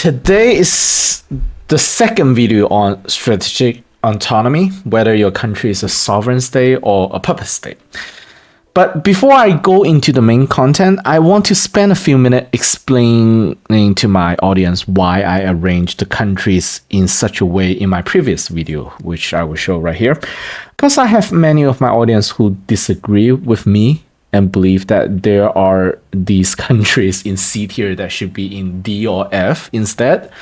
Today is the second video on strategic autonomy, whether your country is a sovereign state or a puppet state. But before I go into the main content, I want to spend a few minutes explaining to my audience why I arranged the countries in such a way in my previous video, which I will show right here. Because I have many of my audience who disagree with me and believe that there are these countries in C tier that should be in D or F instead.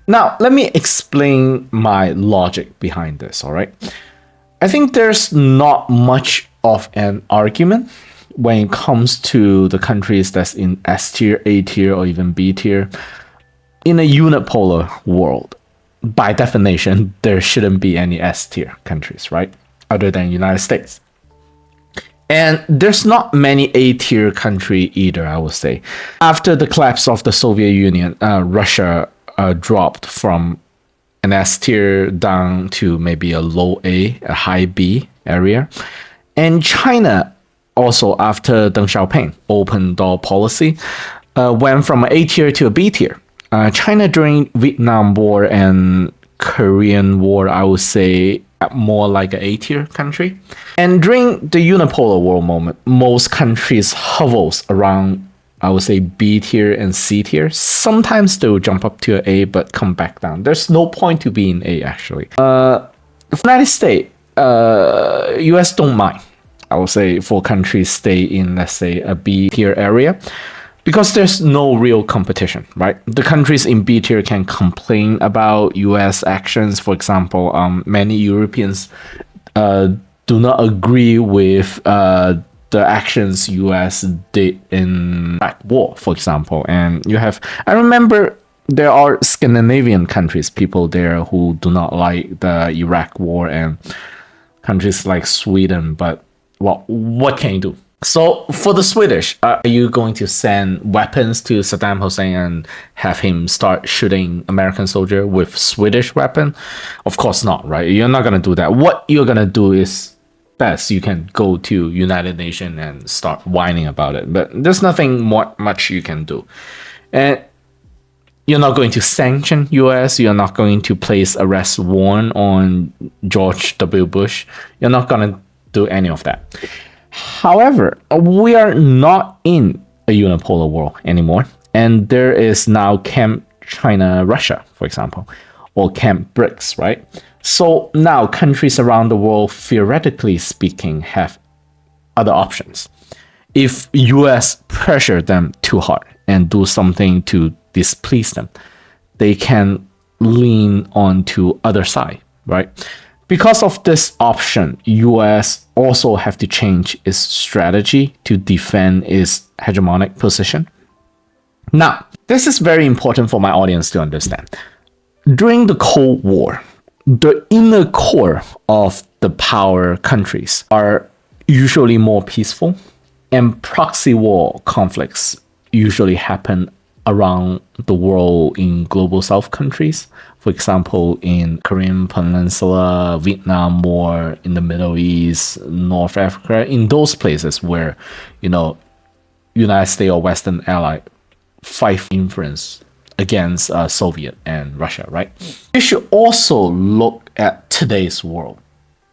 Now, let me explain my logic behind this, all right? I think there's not much of an argument when it comes to the countries that's in S tier, A tier, or even B tier. In a unipolar world, by definition, there shouldn't be any S tier countries, right? Other than United States. And there's not many A tier country either, I would say. After the collapse of the Soviet Union, Russia dropped from an S tier down to maybe a low A, a high B area. And China also, after Deng Xiaoping open door policy, went from an A tier to a B tier. China during Vietnam War and Korean War, I would say more like an A tier country. And during the unipolar world moment, most countries hovers around, I would say, B tier and C tier. Sometimes they will jump up to an A but come back down. There's no point to be in A actually. United States, US don't mind, I would say, for countries stay in, let's say, a B tier area, because there's no real competition, right? The countries in B tier can complain about US actions. For example, many Europeans do not agree with the actions US did in Iraq War, for example. And you have, I remember there are Scandinavian countries, people there who do not like the Iraq War, and countries like Sweden, but well, what can you do? So for the Swedish, are you going to send weapons to Saddam Hussein and have him start shooting American soldier with Swedish weapon? Of course not, right? You're not going to do that. What you're going to do is best you can go to United Nations and start whining about it. But there's nothing much you can do. And you're not going to sanction US. You're not going to place arrest warrant on George W. Bush. You're not going to do any of that. However, we are not in a unipolar world anymore. And there is now Camp China-Russia, for example, or Camp BRICS, right? So now countries around the world, theoretically speaking, have other options. If US pressure them too hard and do something to displease them, they can lean on to other side, right? Because of this option, US also have to change its strategy to defend its hegemonic position. Now, this is very important for my audience to understand. During the Cold War, the inner core of the power countries are usually more peaceful, and proxy war conflicts usually happen around the world in global south countries. For example, in Korean Peninsula, Vietnam War, in the Middle East, North Africa, in those places where, United States or Western ally fight influence against Soviet and Russia, right? You should also look at today's world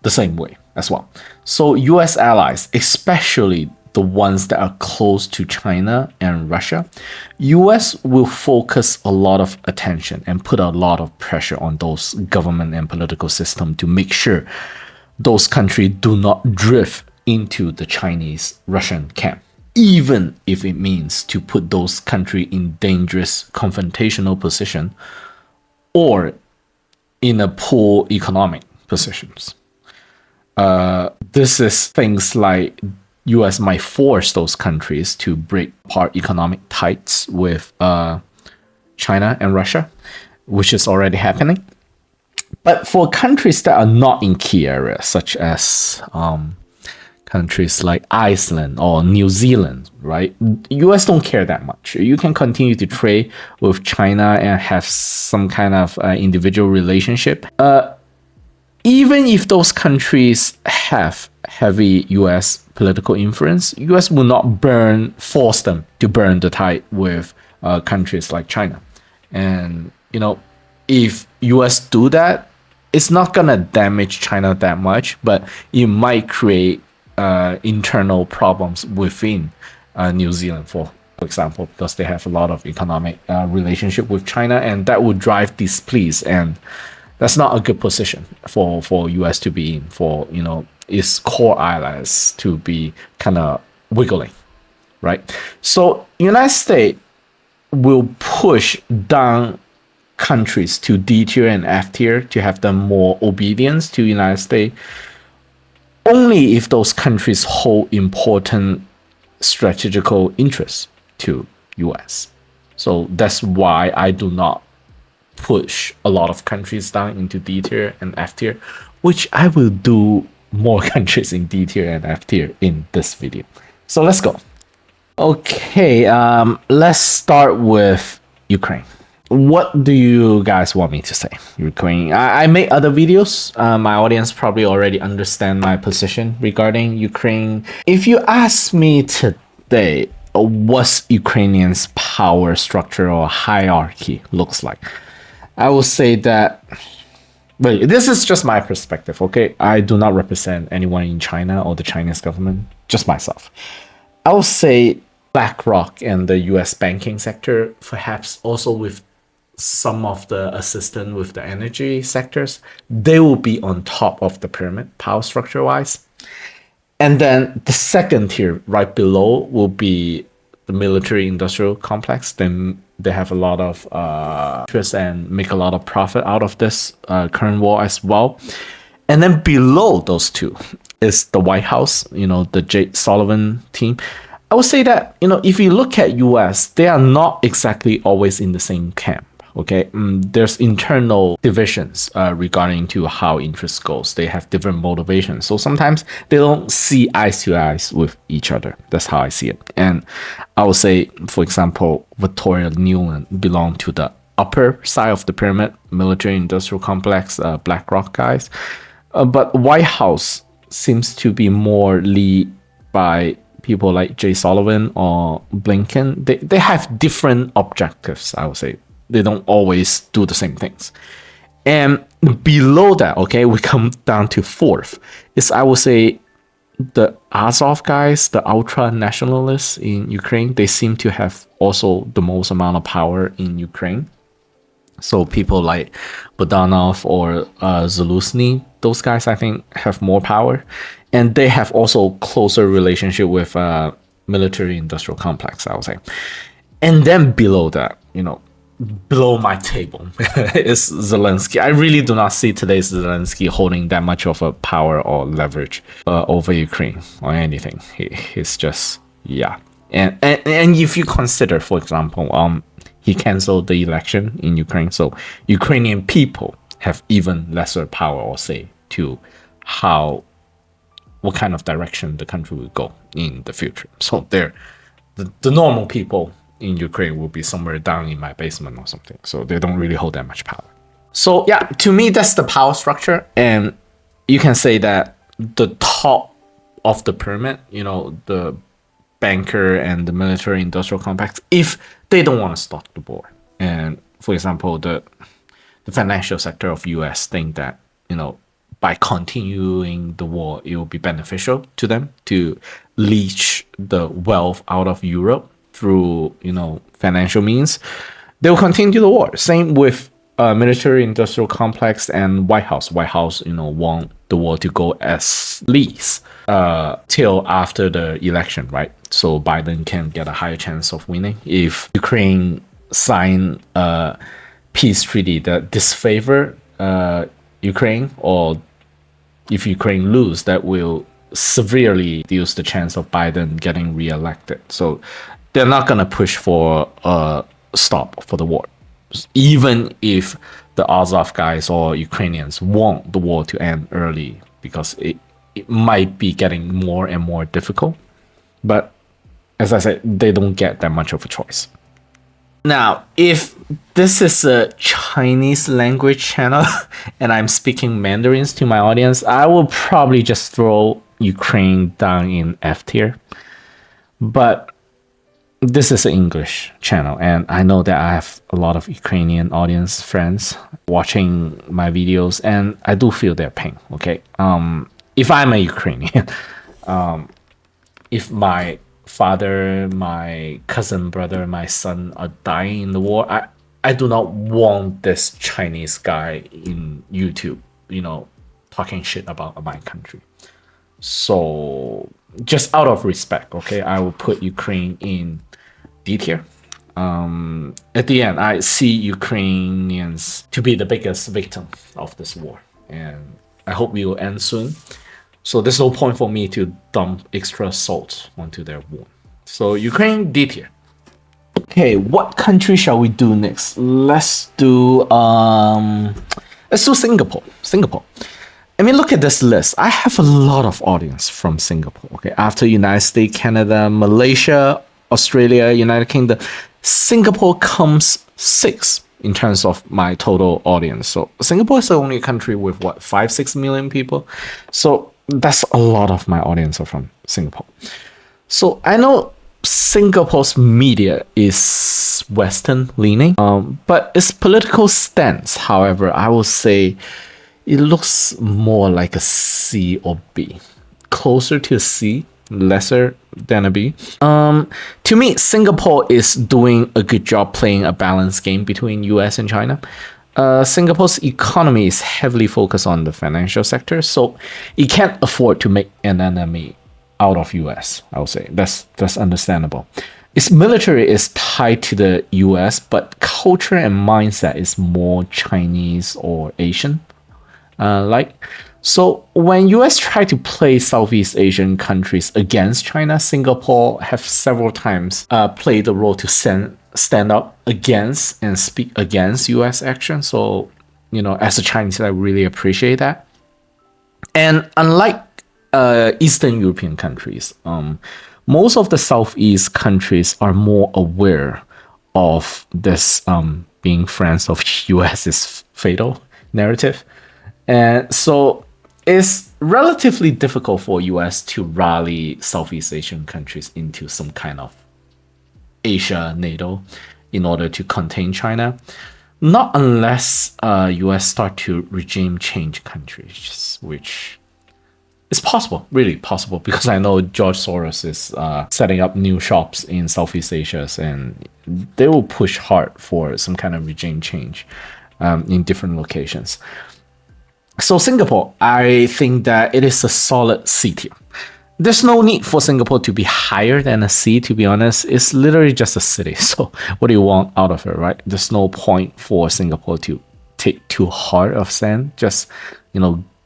the same way as well. So US allies, especially the ones that are close to China and Russia, US will focus a lot of attention and put a lot of pressure on those government and political system to make sure those countries do not drift into the Chinese-Russian camp, even if it means to put those countries in dangerous confrontational position or in a poor economic positions. This is things like US might force those countries to break apart economic ties with China and Russia, which is already happening. But for countries that are not in key areas, such as countries like Iceland or New Zealand, right? US don't care that much. You can continue to trade with China and have some kind of individual relationship. Even if those countries have heavy US political influence, US will not force them to burn the tie with countries like China. And if US do that, it's not gonna damage China that much, but it might create internal problems within New Zealand, for example, because they have a lot of economic relationship with China, and that would drive displease, and that's not a good position for US to be in, for its core allies to be kind of wiggling, right? So United States will push down countries to D tier and F tier to have them more obedience to United States only if those countries hold important strategical interests to US. So that's why I do not push a lot of countries down into D tier and F tier, which I will do more countries in D tier and F tier in this video. So let's go. Okay, let's start with Ukraine. What do you guys want me to say? Ukraine. I made other videos. My audience probably already understand my position regarding Ukraine. If you ask me today, what's Ukrainians' power structure or hierarchy looks like, I will say that, well, this is just my perspective, okay? I do not represent anyone in China or the Chinese government, just myself. I will say BlackRock and the US banking sector, perhaps also with some of the assistance with the energy sectors, they will be on top of the pyramid, power structure wise. And then the second tier right below will be the military industrial complex. Then they have a lot of interest and make a lot of profit out of this current war as well. And then below those two is the White House, the Jake Sullivan team. I would say that, if you look at US, they are not exactly always in the same camp. Okay, there's internal divisions regarding to how interest goes. They have different motivations. So sometimes they don't see eyes to eyes with each other. That's how I see it. And I would say, for example, Victoria Nuland belong to the upper side of the pyramid, military industrial complex, BlackRock guys. But White House seems to be more led by people like Jay Sullivan or Blinken. They have different objectives, I would say. They don't always do the same things. And below that, okay, we come down to fourth, is I would say the Azov guys, the ultra nationalists in Ukraine. They seem to have also the most amount of power in Ukraine. So people like Bodanov or Zaluzny, those guys I think have more power. And they have also closer relationship with military industrial complex, I would say. And then below that, below my table is Zelensky. I really do not see today's Zelensky holding that much of a power or leverage over Ukraine or anything. He's just, yeah. And if you consider, for example, he canceled the election in Ukraine, so Ukrainian people have even lesser power or say to what kind of direction the country will go in the future. So the normal people in Ukraine will be somewhere down in my basement or something. So they don't really hold that much power. So yeah, to me, that's the power structure. And you can say that the top of the pyramid, the banker and the military industrial complex, if they don't want to stop the war. And for example, the financial sector of US think that, by continuing the war, it will be beneficial to them to leech the wealth out of Europe through financial means. They will continue the war. Same with military industrial complex and White House. White House want the war to go as least till after the election, right? So Biden can get a higher chance of winning. If Ukraine sign a peace treaty that disfavor Ukraine, or if Ukraine lose, that will severely reduce the chance of Biden getting reelected. So they're not going to push for a stop for the war, even if the Azov guys or Ukrainians want the war to end early, because it might be getting more and more difficult. But as I said, they don't get that much of a choice. Now, if this is a Chinese language channel and I'm speaking Mandarins to my audience, I will probably just throw Ukraine down in F tier. But this is an English channel, and I know that I have a lot of Ukrainian audience friends watching my videos, and I do feel their pain. Okay, if I'm a Ukrainian, if my father, my cousin, brother, my son are dying in the war, I do not want this Chinese guy in YouTube, talking shit about my country. So just out of respect, okay, I will put Ukraine in D tier. At the end, I see Ukrainians to be the biggest victim of this war, and I hope it will end soon. So there's no point for me to dump extra salt onto their wound. So Ukraine, D tier. Okay, what country shall we do next? Let's do Singapore. I mean, look at this list. I have a lot of audience from Singapore. Okay, after United States, Canada, Malaysia, Australia, United Kingdom, Singapore comes 6th in terms of my total audience. So Singapore is the only country with 5-6 million people. So that's a lot of my audience are from Singapore. So I know Singapore's media is Western leaning, but its political stance, however, I will say it looks more like a C or B, closer to a C, lesser than a B. To me, Singapore is doing a good job playing a balanced game between US and China. Singapore's economy is heavily focused on the financial sector, so it can't afford to make an enemy out of US, I would say. That's understandable. Its military is tied to the US, but culture and mindset is more Chinese or Asian. So when US try to play Southeast Asian countries against China, Singapore have several times played the role to stand up against and speak against US action. So, as a Chinese, I really appreciate that. And unlike Eastern European countries, most of the Southeast countries are more aware of this being friends of US is fatal narrative. And so it's relatively difficult for US to rally Southeast Asian countries into some kind of Asia NATO in order to contain China. Not unless US start to regime change countries, which is possible, really possible, because I know George Soros is setting up new shops in Southeast Asia, and they will push hard for some kind of regime change in different locations. So Singapore, I think that it is a solid C tier. There's no need for Singapore to be higher than a C, to be honest. It's literally just a city. So what do you want out of it, right? There's no point for Singapore to take too hard of sand. Just,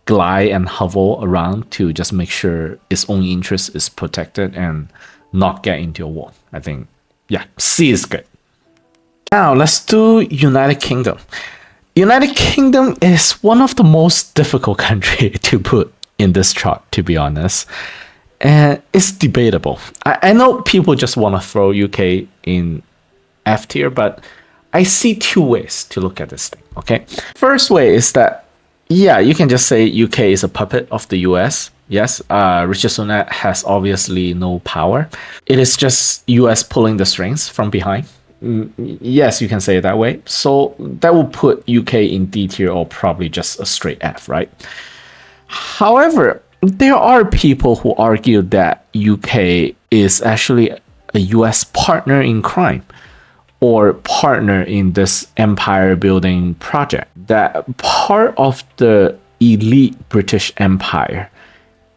glide and hover around to just make sure its own interest is protected and not get into a war. I think, yeah, C is good. Now let's do United Kingdom. United Kingdom is one of the most difficult country to put in this chart, to be honest. And it's debatable. I know people just want to throw UK in F tier, but I see two ways to look at this thing, okay? First way is that, yeah, you can just say UK is a puppet of the US. Yes, Richard Sunak has obviously no power. It is just US pulling the strings from behind. Yes, you can say it that way. So that will put UK in D tier or probably just a straight F, right? However, there are people who argue that UK is actually a US partner in crime or partner in this empire building project. That part of the elite British Empire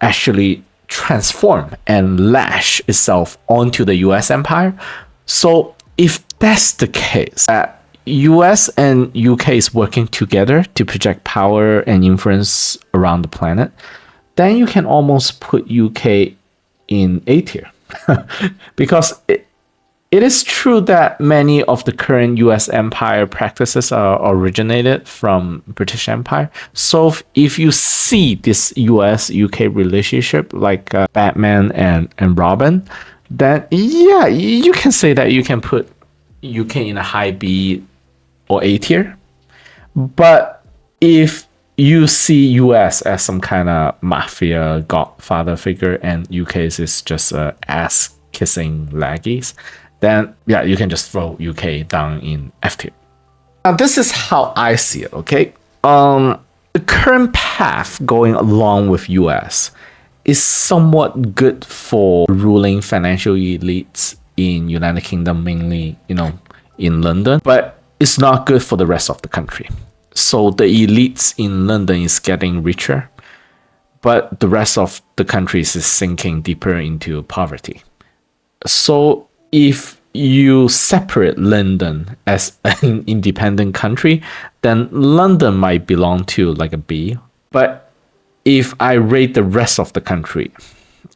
actually transform and lash itself onto the US empire. So if that's the case, that US and UK is working together to project power and influence around the planet, then you can almost put UK in A tier. Because it is true that many of the current US empire practices are originated from British Empire. So if you see this US-UK relationship like Batman and Robin, then yeah, you can say that you can put UK in a high B or A tier. But if you see US as some kind of mafia godfather figure and UK is just ass-kissing laggies, then yeah, you can just throw UK down in F tier. Now, this is how I see it, okay? The current path going along with US is somewhat good for ruling financial elites in United Kingdom, mainly, in London, but it's not good for the rest of the country. So the elites in London is getting richer, but the rest of the countries is sinking deeper into poverty. So if you separate London as an independent country, then London might belong to like a B. But if I rate the rest of the country,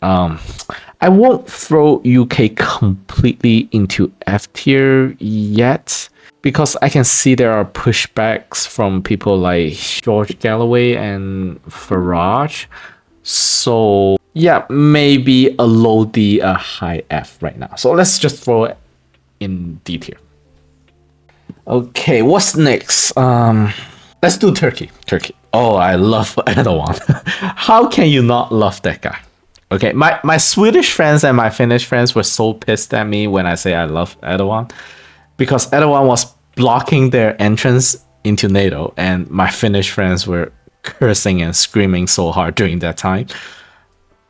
I won't throw UK completely into F tier yet, because I can see there are pushbacks from people like George Galloway and Farage. So yeah, maybe a low D, a high F right now. So let's just throw it in D tier. Okay, what's next? Let's do Turkey. Oh, I love Erdogan. How can you not love that guy? Okay, my Swedish friends and my Finnish friends were so pissed at me when I say I love Erdogan, because Erdogan was blocking their entrance into NATO, and my Finnish friends were cursing and screaming so hard during that time.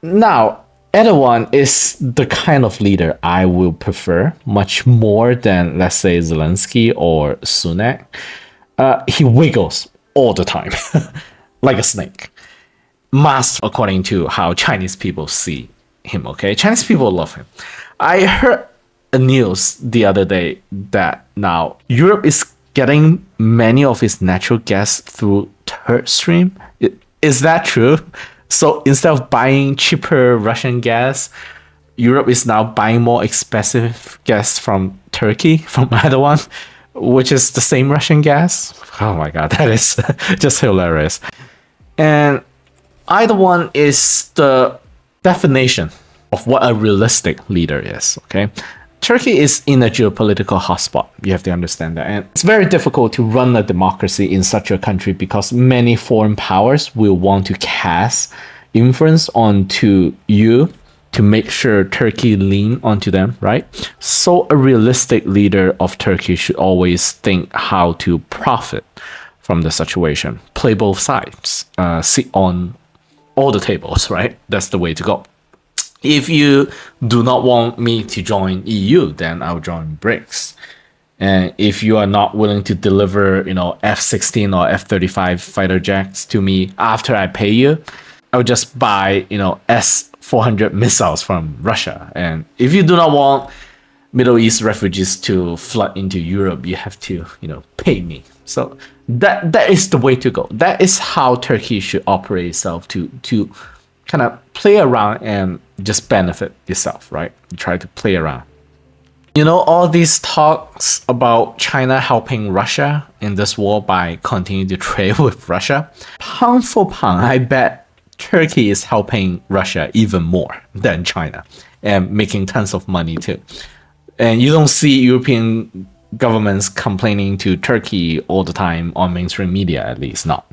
Now, Erdogan is the kind of leader I will prefer much more than, let's say, Zelensky or Sunak. He wiggles all the time, like a snake. Masked according to how Chinese people see him, okay? Chinese people love him. I heard a news the other day that now Europe is getting many of its natural gas through third stream. Is that true? So instead of buying cheaper Russian gas, Europe is now buying more expensive gas from Turkey, from Erdogan, which is the same Russian gas. Oh my God, that is just hilarious. And Erdogan is the definition of what a realistic leader is, okay? Turkey is in a geopolitical hotspot. You have to understand that. And it's very difficult to run a democracy in such a country because many foreign powers will want to cast influence onto you to make sure Turkey lean onto them, right? So a realistic leader of Turkey should always think how to profit from the situation. Play both sides. Sit on all the tables, right? That's the way to go. If you do not want me to join EU, then I'll join BRICS. And if you are not willing to deliver, F-16 or F-35 fighter jets to me after I pay you, I'll just buy, S-400 missiles from Russia. And if you do not want Middle East refugees to flood into Europe, you have to, pay me. So that is the way to go. That is how Turkey should operate itself to kind of play around and just benefit yourself, right? Try to play around. All these talks about China helping Russia in this war by continuing to trade with Russia, pound for pound, I bet Turkey is helping Russia even more than China and making tons of money too. And you don't see European governments complaining to Turkey all the time on mainstream media, at least not.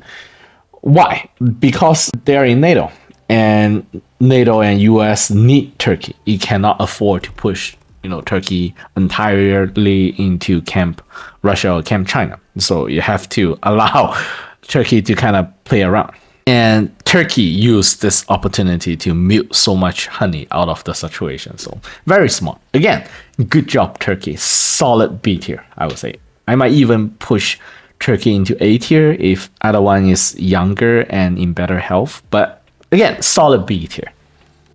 Why? Because they're in NATO. And NATO and US need Turkey. You cannot afford to push, Turkey entirely into Camp Russia or Camp China. So you have to allow Turkey to kind of play around. And Turkey used this opportunity to milk so much honey out of the situation. So very smart. Again, good job, Turkey. Solid B tier, I would say. I might even push Turkey into A tier if Erdogan is younger and in better health. But again, solid B tier.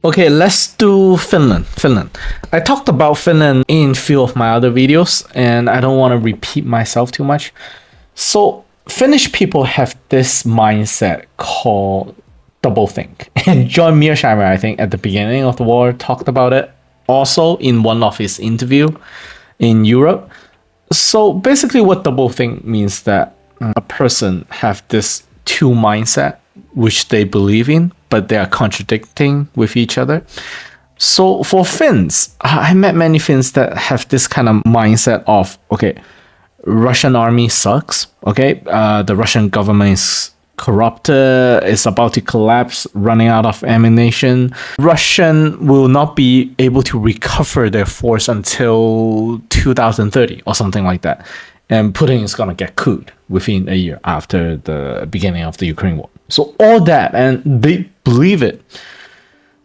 Okay, let's do Finland. I talked about Finland in a few of my other videos, and I don't want to repeat myself too much. So Finnish people have this mindset called doublethink. And John Mearsheimer, I think, at the beginning of the war talked about it also in one of his interview in Europe. So basically what doublethink means that a person have this two mindset which they believe in, but they are contradicting with each other. So for Finns, I met many Finns that have this kind of mindset of, okay, Russian army sucks, okay? The Russian government is corrupted, is about to collapse, running out of ammunition. Russian will not be able to recover their force until 2030 or something like that. And Putin is going to get couped within a year after the beginning of the Ukraine war. So all that, and they believe it.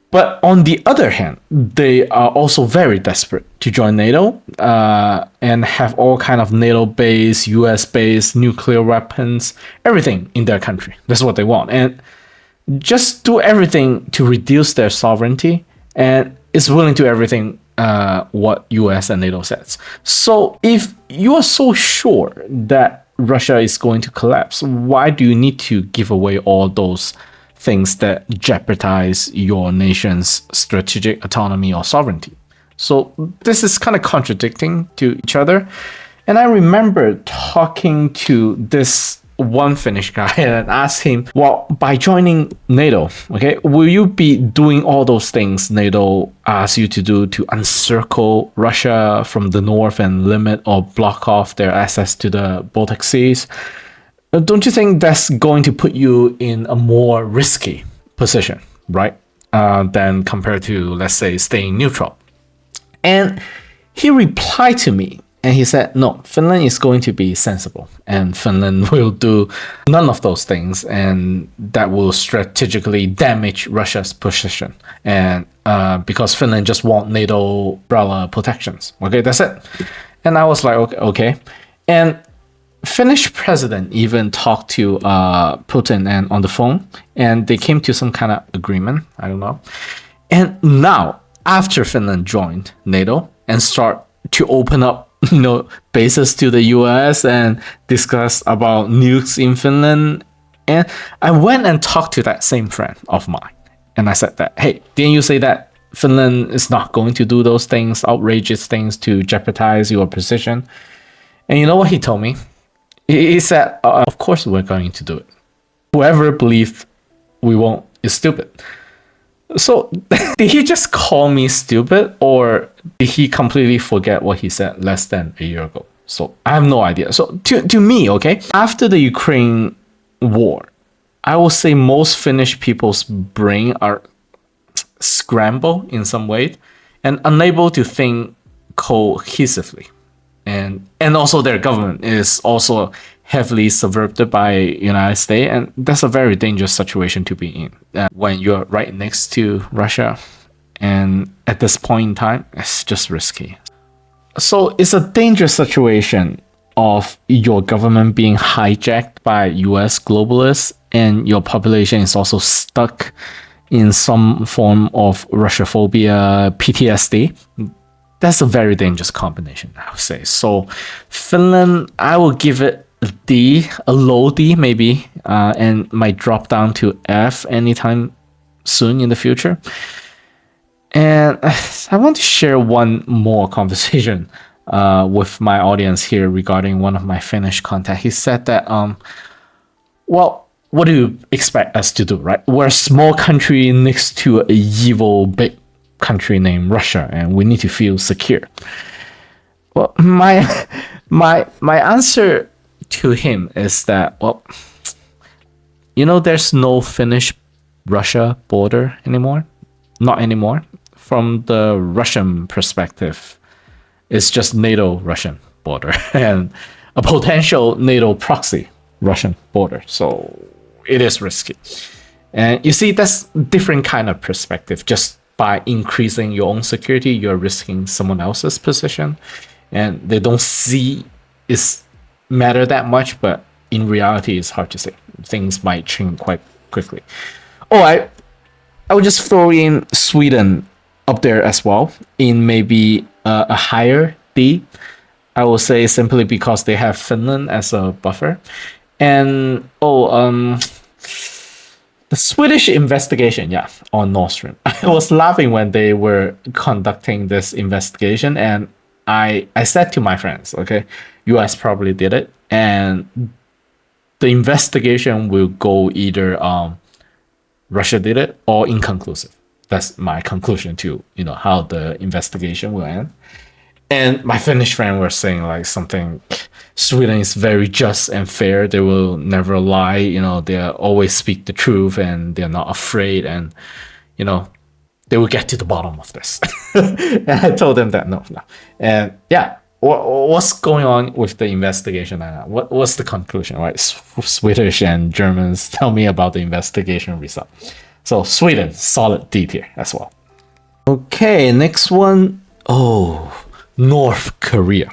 But on the other hand, they are also very desperate to join NATO and have all kind of NATO-based, US-based nuclear weapons, everything in their country. That's what they want. And just do everything to reduce their sovereignty, and is willing to everything what US and NATO says. So if you are so sure that Russia is going to collapse, why do you need to give away all those things that jeopardize your nation's strategic autonomy or sovereignty? So this is kind of contradicting to each other. And I remember talking to this one Finnish guy and asked him, well, by joining NATO, okay, will you be doing all those things NATO asks you to do to encircle Russia from the north and limit or block off their access to the Baltic Seas? Don't you think that's going to put you in a more risky position, right? Than compared to, let's say, staying neutral. And he replied to me and he said, no, Finland is going to be sensible and Finland will do none of those things, and that will strategically damage Russia's position. And because Finland just want NATO umbrella protections. Okay, that's it. And I was like, okay. And Finnish president even talked to Putin and on the phone, and they came to some kind of agreement. I don't know. And now, after Finland joined NATO and start to open up, bases to the US and discuss about nukes in Finland, and I went and talked to that same friend of mine, and I said that, hey, didn't you say that Finland is not going to do those things, outrageous things to jeopardize your position? And you know what he told me? He said, of course we're going to do it. Whoever believes we won't is stupid. So did he just call me stupid, or did he completely forget what he said less than a year ago? So I have no idea. So to me, okay, after the Ukraine war, I will say most Finnish people's brain are scrambled in some way and unable to think cohesively. And also their government is also heavily subverted by United States, and that's a very dangerous situation to be in when you're right next to Russia, and at this point in time it's just risky. So it's a dangerous situation of your government being hijacked by US globalists, and your population is also stuck in some form of Russophobia, PTSD. That's a very dangerous combination, I would say. So Finland, I will give it a D, a low D maybe, and might drop down to F anytime soon in the future. And I want to share one more conversation with my audience here regarding one of my Finnish contacts. He said that, well, what do you expect us to do, right? We're a small country next to an evil big country named Russia, and we need to feel secure. Well, my answer to him is that, well, there's no Finnish-Russia border anymore. Not anymore. From the Russian perspective, it's just NATO-Russian border and a potential NATO proxy Russian border. So it is risky. And you see, that's different kind of perspective. Just by increasing your own security, you're risking someone else's position, and they don't see it matter that much, but in reality, it's hard to say. Things might change quite quickly. Oh, I would just throw in Sweden up there as well, in maybe a higher D. I will say simply because they have Finland as a buffer. And the Swedish investigation, on Nord Stream. I was laughing when they were conducting this investigation, and I said to my friends, okay, US probably did it, and the investigation will go either Russia did it or inconclusive. That's my conclusion to how the investigation will end. And my Finnish friend was saying like something, Sweden is very just and fair. They will never lie. They always speak the truth and they're not afraid. And, they will get to the bottom of this. And I told them that no. And yeah, what's going on with the investigation? What's the conclusion, right? Swedish and Germans tell me about the investigation result. So Sweden, solid D tier as well. Okay, next one. Oh, North Korea.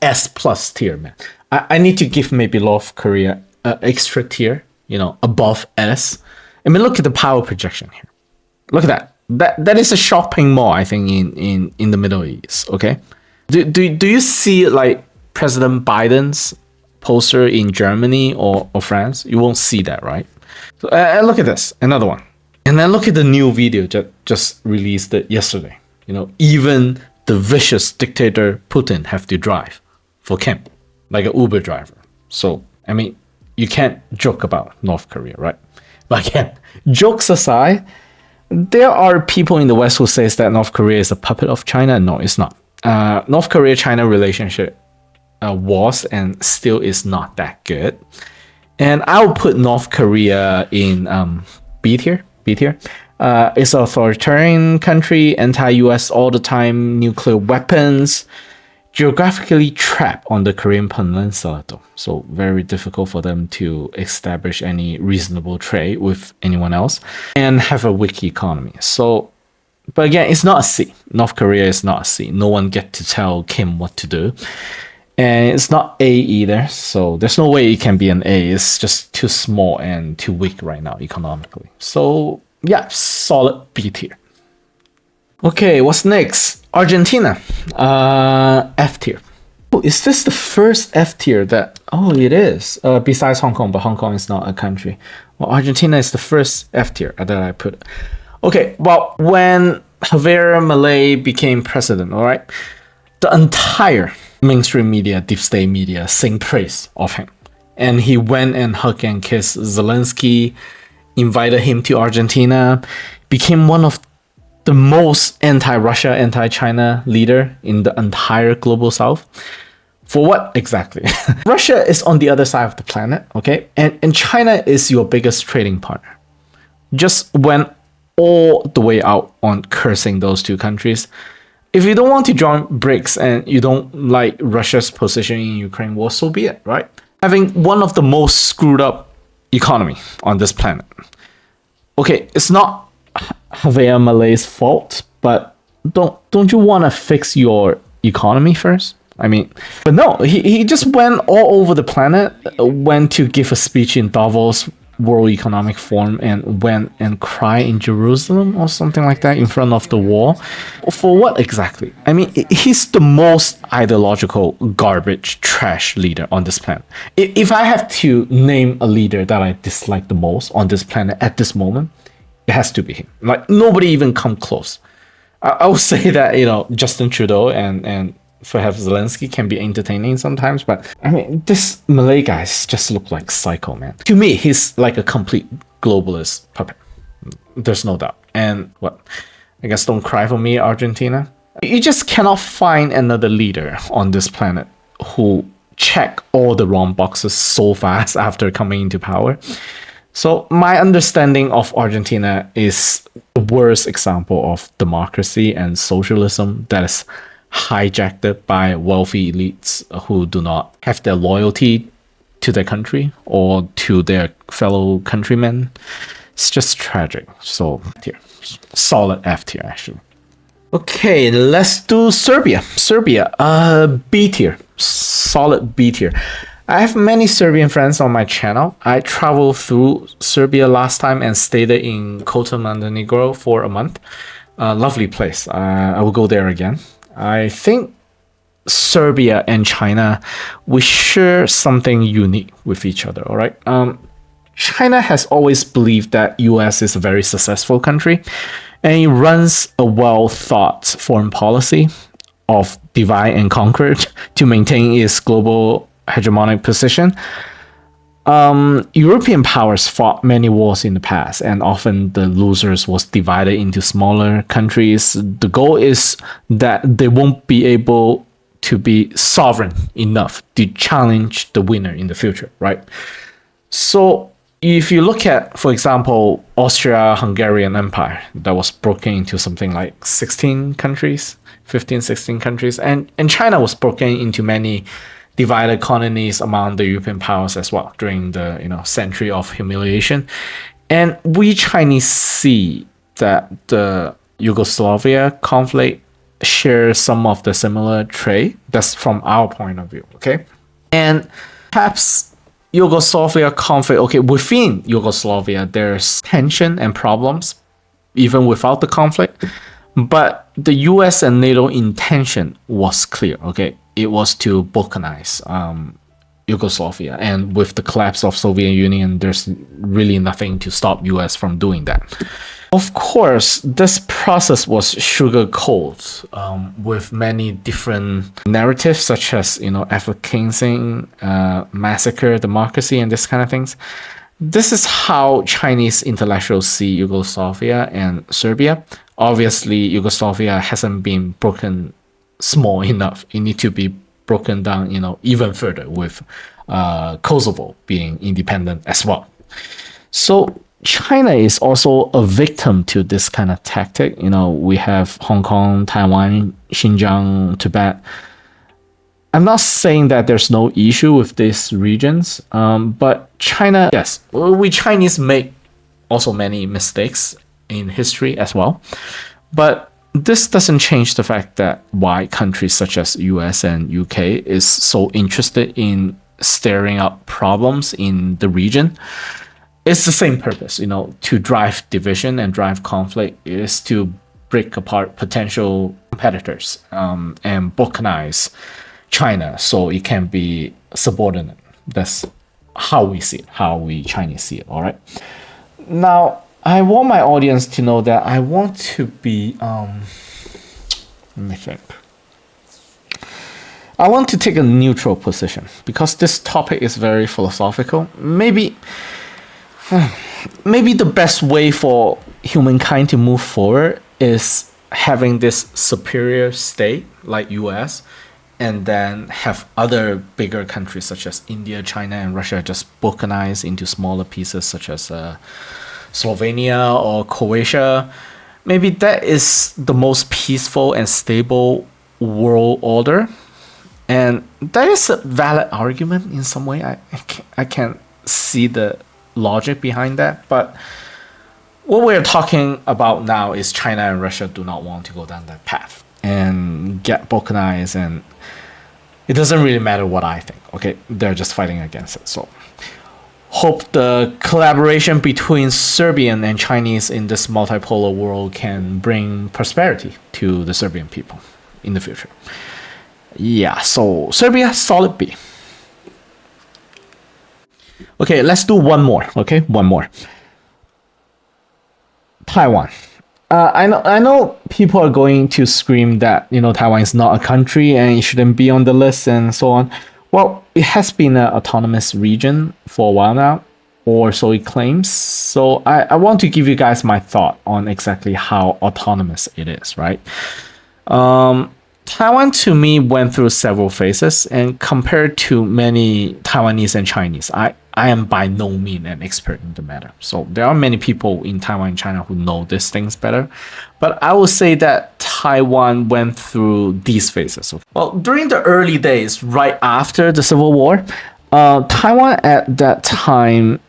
S plus tier, man. I need to give maybe North Korea extra tier, above S. I mean, look at the power projection here. Look at that. That is a shopping mall, I think, in the Middle East. Okay, do you see like President Biden's poster in Germany or France? You won't see that, right? So look at this, another one, and then look at the new video just released yesterday. Even the vicious dictator Putin have to drive for Kim, like an Uber driver. So, I mean, you can't joke about North Korea, right? But again, jokes aside, there are people in the West who says that North Korea is a puppet of China. No, it's not. North Korea-China relationship was and still is not that good. And I'll put North Korea in B tier. It's an authoritarian country, anti-US all the time, nuclear weapons, geographically trapped on the Korean Peninsula, though. So very difficult for them to establish any reasonable trade with anyone else and have a weak economy. So, but again, it's not a C. North Korea is not a C. No one get to tell Kim what to do. And it's not A either, so there's no way it can be an A. It's just too small and too weak right now economically. So yeah, solid B tier. Okay, what's next? Argentina, F tier. Oh, is this the first F tier that? Oh, it is. Besides Hong Kong, but Hong Kong is not a country. Well, Argentina is the first F tier that I put. Okay, well, when Javier Milei became president, all right, the entire mainstream media, deep state media, sing praise of him. And he went and hugged and kissed Zelensky, invited him to Argentina, became one of the most anti-Russia, anti-China leader in the entire global south. For what exactly? Russia is on the other side of the planet, okay? And China is your biggest trading partner. Just went all the way out on cursing those two countries. If you don't want to join BRICS and you don't like Russia's position in Ukraine, well, so be it, right? Having one of the most screwed up economy on this planet. Okay, it's not Javier Milei's fault, but don't you want to fix your economy first? I mean, but no, he just went all over the planet, went to give a speech in Davos World Economic Forum and went and cried in Jerusalem or something like that in front of the wall. For what exactly? I mean, he's the most ideological garbage trash leader on this planet. If I have to name a leader that I dislike the most on this planet at this moment, it has to be him. Like, nobody even come close. I would say that, Justin Trudeau and perhaps Zelensky can be entertaining sometimes, but I mean, this Malay guys just look like psycho, man. To me, he's like a complete globalist puppet. There's no doubt. And what? I guess don't cry for me, Argentina. You just cannot find another leader on this planet who check all the wrong boxes so fast after coming into power. So my understanding of Argentina is the worst example of democracy and socialism that is hijacked by wealthy elites who do not have their loyalty to their country or to their fellow countrymen. It's just tragic. So here, solid F tier actually. Okay, let's do Serbia. B tier, solid B tier. I have many Serbian friends on my channel. I traveled through Serbia last time and stayed in Kota Montenegro for a month. Lovely place. I will go there again. I think Serbia and China, we share something unique with each other, all right? China has always believed that US is a very successful country, and it runs a well-thought foreign policy of divide and conquer to maintain its global hegemonic position. European powers fought many wars in the past, and often the losers was divided into smaller countries. The goal is that they won't be able to be sovereign enough to challenge the winner in the future, right? So if you look at, for example, Austria-Hungarian Empire, that was broken into something like 16 countries, 15, 16 countries, and China was broken into many divided colonies among the European powers as well during the century of humiliation. And we Chinese see that the Yugoslavia conflict shares some of the similar trait. That's from our point of view, okay? And perhaps Yugoslavia conflict, okay, within Yugoslavia, there's tension and problems, even without the conflict. But the US and NATO intention was clear, okay? It was to balkanize Yugoslavia. And with the collapse of Soviet Union, there's really nothing to stop US from doing that. Of course, this process was sugar-coated with many different narratives, such as Africanism, massacre, democracy, and this kind of things. This is how Chinese intellectuals see Yugoslavia and Serbia. Obviously, Yugoslavia hasn't been broken small enough. It needs to be broken down, even further, with Kosovo being independent as well. So China is also a victim to this kind of tactic. We have Hong Kong, Taiwan, Xinjiang, Tibet. I'm not saying that there's no issue with these regions, but China, yes, we Chinese make also many mistakes in history as well. But this doesn't change the fact that why countries such as US and UK is so interested in stirring up problems in the region. It's the same purpose, to drive division and drive conflict. It is to break apart potential competitors and balkanize China so it can be subordinate. That's how we see it, how we Chinese see it, all right? Now, I want my audience to know that I want to be, let me think. I want to take a neutral position because this topic is very philosophical. Maybe the best way for humankind to move forward is having this superior state like US and then have other bigger countries such as India, China, and Russia just balkanize into smaller pieces such as Slovenia or Croatia. Maybe that is the most peaceful and stable world order. And that is a valid argument in some way. I can't see the logic behind that. But what we're talking about now is China and Russia do not want to go down that path and get balkanized. And it doesn't really matter what I think. Okay, they're just fighting against it. So hope the collaboration between Serbian and Chinese in this multipolar world can bring prosperity to the Serbian people in the future. Yeah, so Serbia, solid B. Okay, let's do one more. Okay, one more. Taiwan. I know people are going to scream that Taiwan is not a country and it shouldn't be on the list and so on. Well, it has been an autonomous region for a while now, or so it claims. So I want to give you guys my thought on exactly how autonomous it is, right? Taiwan to me went through several phases, and compared to many Taiwanese and Chinese, I am by no means an expert in the matter. So there are many people in Taiwan and China who know these things better. But I would say that Taiwan went through these phases. Well, during the early days, right after the Civil War, Taiwan at that time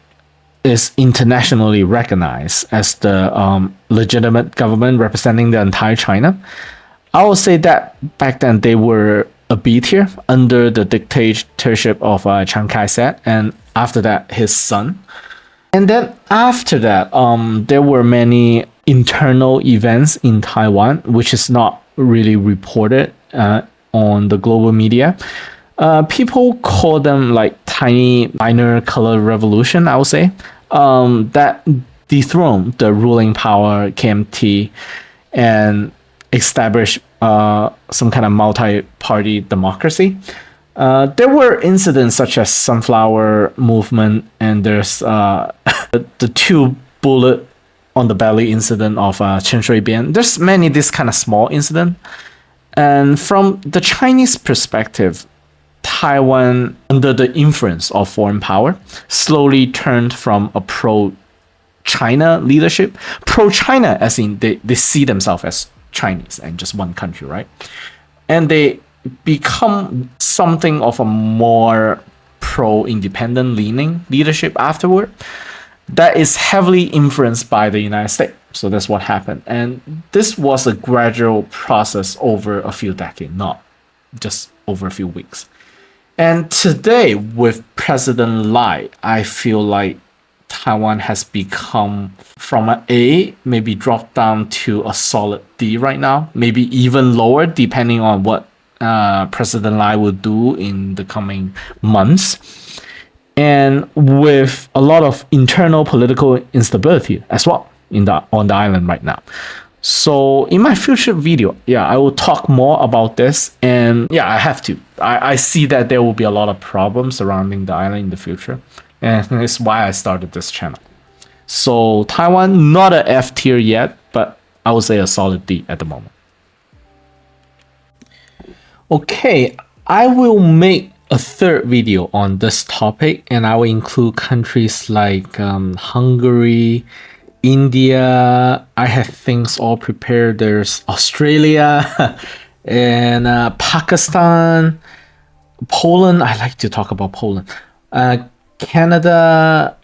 is internationally recognized as the legitimate government representing the entire China. I would say that back then they were a B tier under the dictatorship of Chiang Kai-shek, and after that his son. And then after that, there were many internal events in Taiwan, which is not really reported on the global media. People call them like tiny minor color revolution, I would say, that dethroned the ruling power KMT and establish some kind of multi-party democracy. There were incidents such as sunflower movement, and there's the two bullet on the belly incident of Chen Shui-bian. There's many this kind of small incident. And from the Chinese perspective, Taiwan, under the influence of foreign power, slowly turned from a pro-China leadership, pro-China as in they see themselves as Chinese and just one country, right? And they become something of a more pro-independent leaning leadership afterward that is heavily influenced by the United States. So that's what happened. And this was a gradual process over a few decades, not just over a few weeks. And today, with President Lai, I feel like Taiwan has become from an A, maybe dropped down to a solid D right now, maybe even lower, depending on what President Lai will do in the coming months. And with a lot of internal political instability as well on the island right now. So in my future video, I will talk more about this. And I have to. I see that there will be a lot of problems surrounding the island in the future. And that's why I started this channel. So Taiwan, not a F tier yet, but I would say a solid D at the moment. Okay, I will make a third video on this topic, and I will include countries like Hungary, India. I have things all prepared. There's Australia and Pakistan, Poland. I like to talk about Poland, Canada,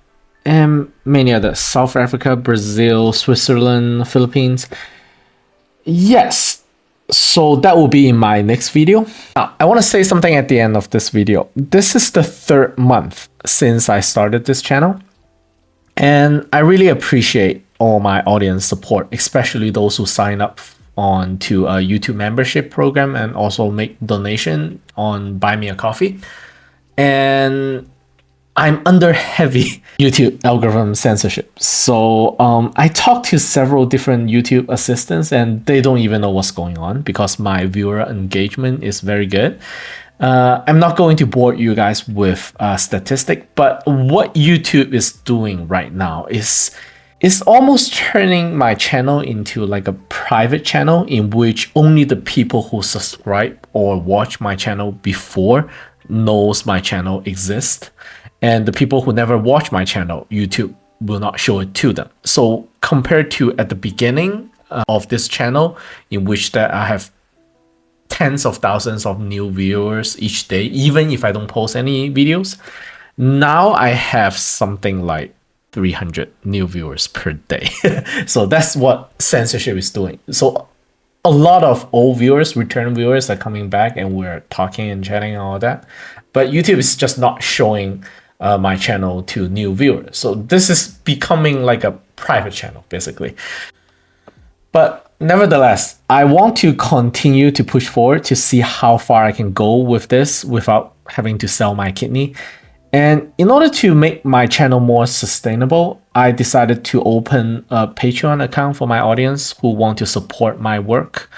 and many others. South Africa, Brazil, Switzerland, Philippines. Yes. So that will be in my next video. Now, I want to say something at the end of this video. This is the third month since I started this channel. And I really appreciate all my audience support, especially those who sign up on to a YouTube membership program and also make donation on Buy Me a Coffee. And I'm under heavy YouTube algorithm censorship. So I talked to several different YouTube assistants and they don't even know what's going on because my viewer engagement is very good. I'm not going to bore you guys with statistic, but what YouTube is doing right now is almost turning my channel into like a private channel in which only the people who subscribe or watch my channel before knows my channel exists. And the people who never watch my channel, YouTube will not show it to them. So compared to at the beginning of this channel, in which that I have tens of thousands of new viewers each day, even if I don't post any videos, now I have something like 300 new viewers per day. So that's what censorship is doing. So a lot of old viewers, return viewers are coming back and we're talking and chatting and all that. But YouTube is just not showing my channel to new viewers. So this is becoming like a private channel, basically. But nevertheless, I want to continue to push forward to see how far I can go with this without having to sell my kidney. And in order to make my channel more sustainable, I decided to open a Patreon account for my audience who want to support my work.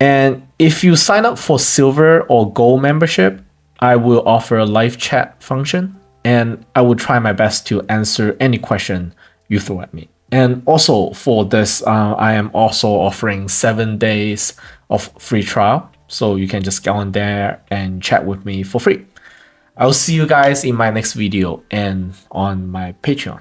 And if you sign up for silver or gold membership, I will offer a live chat function. And I will try my best to answer any question you throw at me. And also for this, I am also offering 7 days of free trial. So you can just go on there and chat with me for free. I'll see you guys in my next video and on my Patreon.